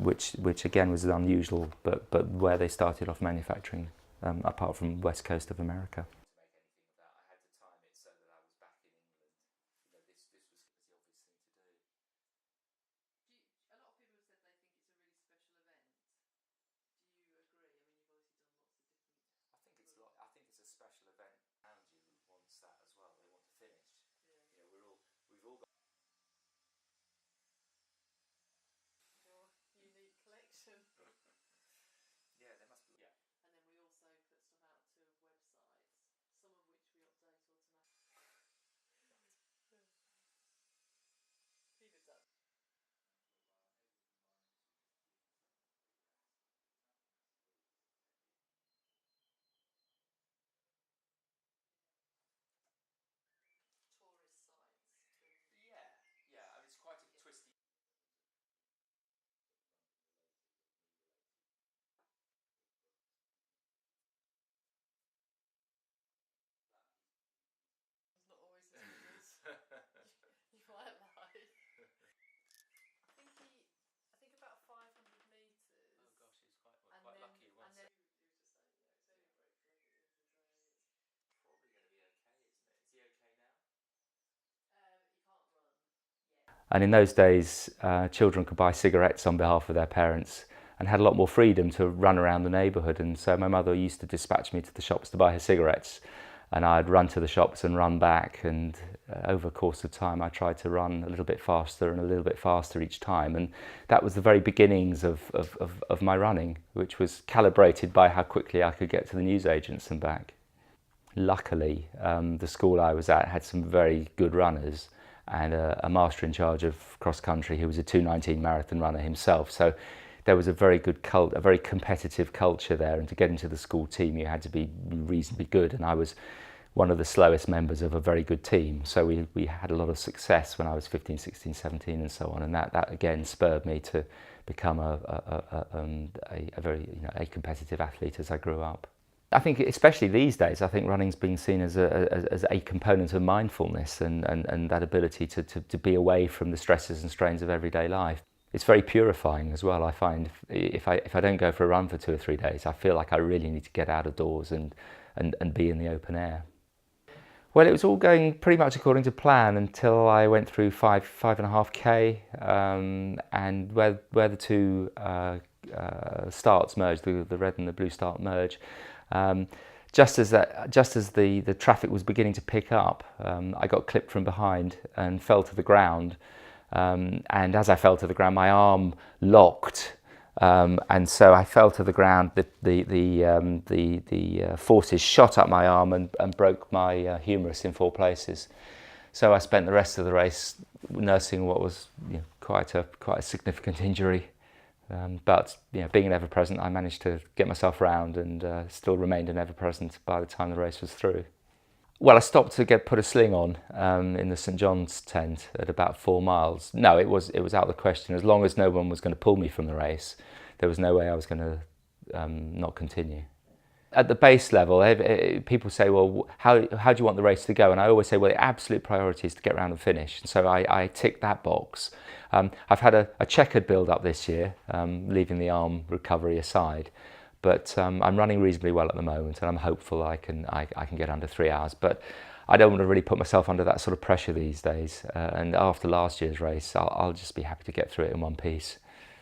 which again was unusual, but where they started off manufacturing, apart from west coast of America. And in those days, children could buy cigarettes on behalf of their parents and had a lot more freedom to run around the neighbourhood. And so my mother used to dispatch me to the shops to buy her cigarettes, and I'd run to the shops and run back. And over the course of time, I tried to run a little bit faster and a little bit faster each time. And that was the very beginnings of my running, which was calibrated by how quickly I could get to the newsagents and back. Luckily, the school I was at had some very good runners, and a master in charge of cross country who was a 2:19 marathon runner himself. So there was a very good a very competitive culture there, and to get into the school team you had to be reasonably good, and I was one of the slowest members of a very good team. So we had a lot of success when I was 15, 16, 17 and so on, and that again spurred me to become a very a competitive athlete as I grew up. I think especially these days, I think running's being seen as a component of mindfulness and that ability to be away from the stresses and strains of everyday life. It's very purifying as well. I find if I don't go for a run for 2 or 3 days, I feel like I really need to get out of doors and be in the open air. Well, it was all going pretty much according to plan until I went through 5.5K, and where the two starts merge, the red and the blue start merge. Just as the traffic was beginning to pick up, I got clipped from behind and fell to the ground. And as I fell to the ground, my arm locked, and so I fell to the ground. The forces shot up my arm and broke my humerus in 4 places. So I spent the rest of the race nursing what was quite a significant injury. But being an ever-present, I managed to get myself round and still remained an ever-present by the time the race was through. Well, I stopped to put a sling on in the St John's tent at about 4 miles. No, it was out of the question. As long as no one was going to pull me from the race, there was no way I was going to not continue. At the base level, people say, well, how do you want the race to go? And I always say, well, the absolute priority is to get around and finish. And so I tick that box. I've had a checkered build-up this year, leaving the arm recovery aside. But I'm running reasonably well at the moment, and I'm hopeful I can get under 3 hours. But I don't want to really put myself under that sort of pressure these days. And after last year's race, I'll just be happy to get through it in one piece.